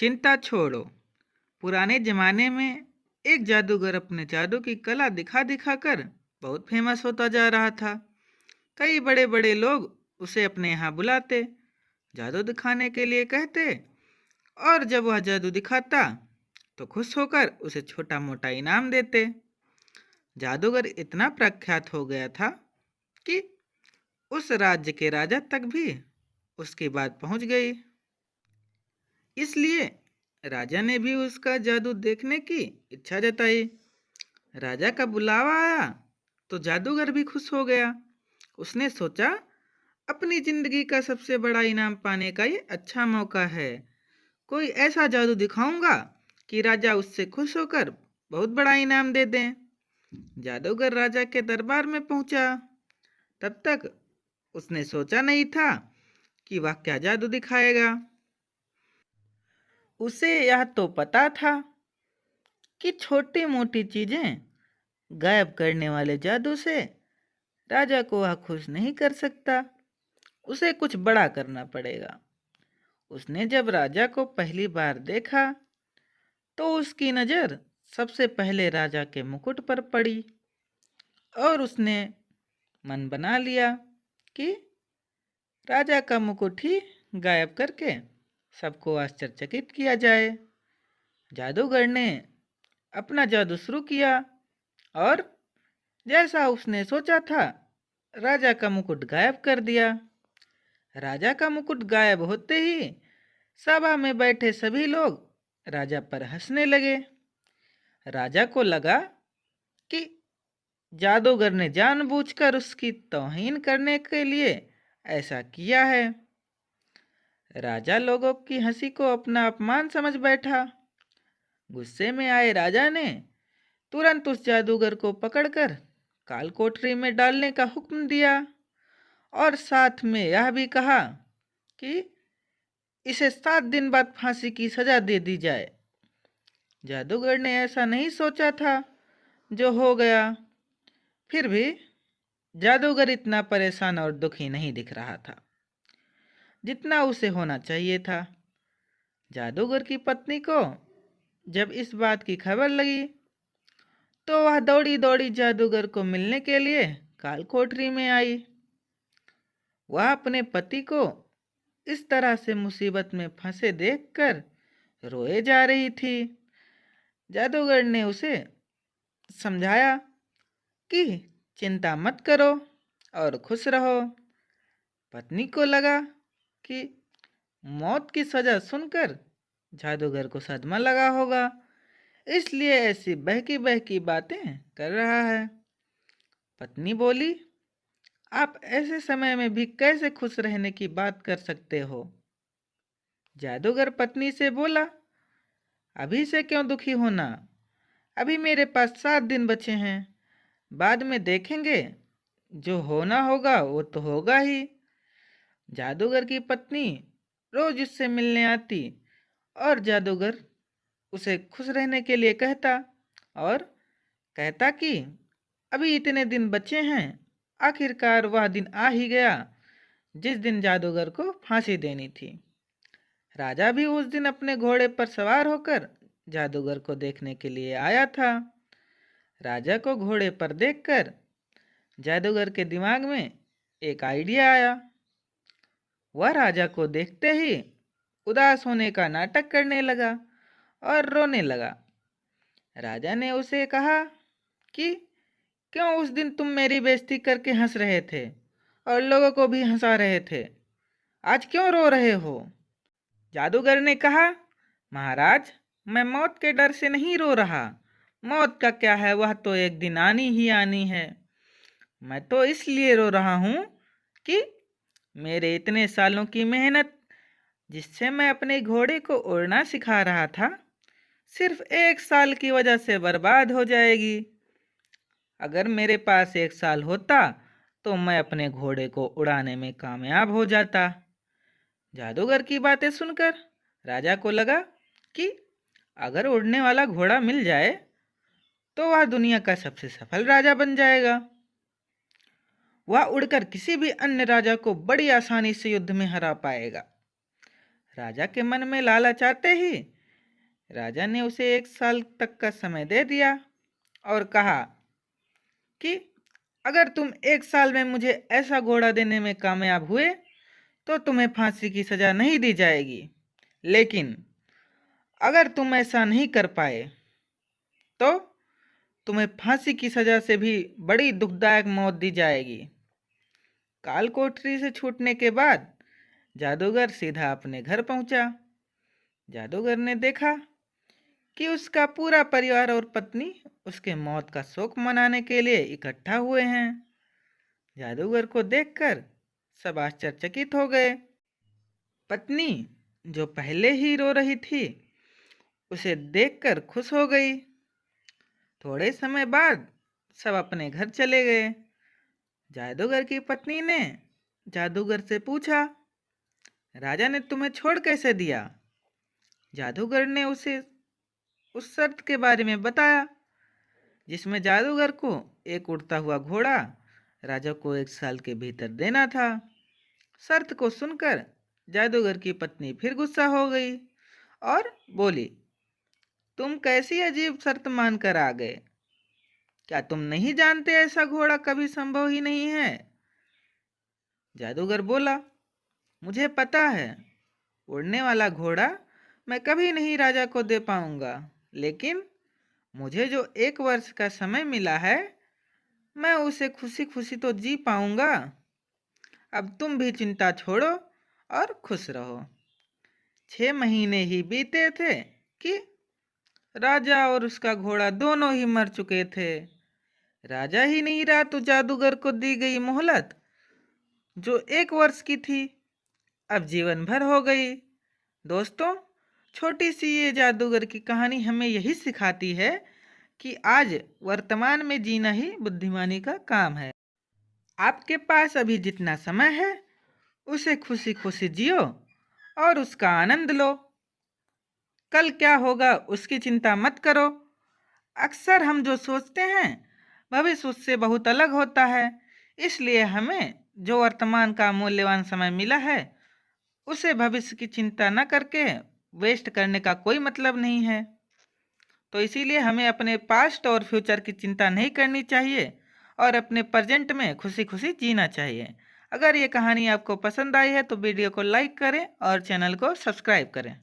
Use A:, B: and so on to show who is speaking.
A: चिंता छोड़ो। पुराने जमाने में एक जादूगर अपने जादू की कला दिखा दिखा कर बहुत फेमस होता जा रहा था। कई बड़े बड़े लोग उसे अपने यहाँ बुलाते, जादू दिखाने के लिए कहते, और जब वह जादू दिखाता तो खुश होकर उसे छोटा मोटा इनाम देते। जादूगर इतना प्रख्यात हो गया था कि उस राज्य के राजा तक भी उसकी बात पहुंच गई। इसलिए राजा ने भी उसका जादू देखने की इच्छा जताई। राजा का बुलावा आया तो जादूगर भी खुश हो गया। उसने सोचा, अपनी जिंदगी का सबसे बड़ा इनाम पाने का ये अच्छा मौका है। कोई ऐसा जादू दिखाऊंगा कि राजा उससे खुश होकर बहुत बड़ा इनाम दे दें। जादूगर राजा के दरबार में पहुंचा। तब तक उसने सोचा नहीं था कि वह क्या जादू दिखाएगा। उसे यह तो पता था कि छोटी मोटी चीजें गायब करने वाले जादू से राजा को वह खुश नहीं कर सकता। उसे कुछ बड़ा करना पड़ेगा। उसने जब राजा को पहली बार देखा तो उसकी नज़र सबसे पहले राजा के मुकुट पर पड़ी और उसने मन बना लिया कि राजा का मुकुट ही गायब करके सबको आश्चर्यचकित किया जाए। जादूगर ने अपना जादू शुरू किया और जैसा उसने सोचा था, राजा का मुकुट गायब कर दिया। राजा का मुकुट गायब होते ही सभा में बैठे सभी लोग राजा पर हंसने लगे। राजा को लगा कि जादूगर ने जानबूझकर उसकी तौहीन करने के लिए ऐसा किया है। राजा लोगों की हंसी को अपना अपमान समझ बैठा। गुस्से में आए राजा ने तुरंत उस जादूगर को पकड़कर काल कोठरी में डालने का हुक्म दिया और साथ में यह भी कहा कि इसे 7 दिन बाद फांसी की सजा दे दी जाए। जादूगर ने ऐसा नहीं सोचा था जो हो गया। फिर भी जादूगर इतना परेशान और दुखी नहीं दिख रहा था जितना उसे होना चाहिए था। जादूगर की पत्नी को जब इस बात की खबर लगी तो वह दौड़ी दौड़ी जादूगर को मिलने के लिए काल कोठरी में आई। वह अपने पति को इस तरह से मुसीबत में फंसे देखकर रोए जा रही थी। जादूगर ने उसे समझाया कि चिंता मत करो और खुश रहो। पत्नी को लगा कि मौत की सजा सुनकर जादूगर को सदमा लगा होगा, इसलिए ऐसी बहकी बहकी बातें कर रहा है। पत्नी बोली, आप ऐसे समय में भी कैसे खुश रहने की बात कर सकते हो? जादूगर पत्नी से बोला, अभी से क्यों दुखी होना? अभी मेरे पास 7 दिन बचे हैं। बाद में देखेंगे, जो होना होगा वो तो होगा ही। जादूगर की पत्नी रोज उससे मिलने आती और जादूगर उसे खुश रहने के लिए कहता और कहता कि अभी इतने दिन बचे हैं। आखिरकार वह दिन आ ही गया जिस दिन जादूगर को फांसी देनी थी। राजा भी उस दिन अपने घोड़े पर सवार होकर जादूगर को देखने के लिए आया था। राजा को घोड़े पर देखकर जादूगर के दिमाग में एक आइडिया आया। वह राजा को देखते ही उदास होने का नाटक करने लगा और रोने लगा। राजा ने उसे कहा कि क्यों उस दिन तुम मेरी बेइज्जती करके हंस रहे थे और लोगों को भी हंसा रहे थे, आज क्यों रो रहे हो? जादूगर ने कहा, महाराज, मैं मौत के डर से नहीं रो रहा। मौत का क्या है, वह तो एक दिन आनी ही आनी है। मैं तो इसलिए रो रहा हूँ कि मेरे इतने सालों की मेहनत, जिससे मैं अपने घोड़े को उड़ना सिखा रहा था, सिर्फ 1 साल की वजह से बर्बाद हो जाएगी। अगर मेरे पास 1 साल होता तो मैं अपने घोड़े को उड़ाने में कामयाब हो जाता। जादूगर की बातें सुनकर राजा को लगा कि अगर उड़ने वाला घोड़ा मिल जाए तो वह दुनिया का सबसे सफल राजा बन जाएगा। वह उड़कर किसी भी अन्य राजा को बड़ी आसानी से युद्ध में हरा पाएगा। राजा के मन में लालच आते ही राजा ने उसे 1 साल तक का समय दे दिया और कहा कि अगर तुम 1 साल में मुझे ऐसा घोड़ा देने में कामयाब हुए तो तुम्हें फांसी की सजा नहीं दी जाएगी, लेकिन अगर तुम ऐसा नहीं कर पाए तो तुम्हें फांसी की सजा से भी बड़ी दुखदायक मौत दी जाएगी। काल कोठरी से छूटने के बाद जादूगर सीधा अपने घर पहुंचा। जादूगर ने देखा कि उसका पूरा परिवार और पत्नी उसके मौत का शोक मनाने के लिए इकट्ठा हुए हैं। जादूगर को देखकर सब आश्चर्यचकित हो गए। पत्नी, जो पहले ही रो रही थी, उसे देखकर खुश हो गई। थोड़े समय बाद सब अपने घर चले गए। जादूगर की पत्नी ने जादूगर से पूछा, राजा ने तुम्हें छोड़ कैसे दिया? जादूगर ने उसे उस शर्त के बारे में बताया जिसमें जादूगर को एक उड़ता हुआ घोड़ा राजा को 1 साल के भीतर देना था। शर्त को सुनकर जादूगर की पत्नी फिर गुस्सा हो गई और बोली, तुम कैसी अजीब शर्त मानकर आ गए? क्या तुम नहीं जानते ऐसा घोड़ा कभी संभव ही नहीं है? जादूगर बोला, मुझे पता है, उड़ने वाला घोड़ा मैं कभी नहीं राजा को दे पाऊंगा, लेकिन मुझे जो 1 वर्ष का समय मिला है मैं उसे खुशी खुशी तो जी पाऊंगा। अब तुम भी चिंता छोड़ो और खुश रहो। 6 महीने ही बीते थे कि राजा और उसका घोड़ा दोनों ही मर चुके थे। राजा ही नहीं रहा तो जादूगर को दी गई मोहलत, जो 1 वर्ष की थी, अब जीवन भर हो गई। दोस्तों, छोटी सी ये जादूगर की कहानी हमें यही सिखाती है कि आज वर्तमान में जीना ही बुद्धिमानी का काम है। आपके पास अभी जितना समय है उसे खुशी खुशी जियो और उसका आनंद लो। कल क्या होगा उसकी चिंता मत करो। अक्सर हम जो सोचते हैं भविष्य उससे बहुत अलग होता है, इसलिए हमें जो वर्तमान का मूल्यवान समय मिला है उसे भविष्य की चिंता न करके वेस्ट करने का कोई मतलब नहीं है। तो इसीलिए हमें अपने पास्ट और फ्यूचर की चिंता नहीं करनी चाहिए और अपने प्रेजेंट में खुशी खुशी जीना चाहिए। अगर ये कहानी आपको पसंद आई है तो वीडियो को लाइक करें और चैनल को सब्सक्राइब करें।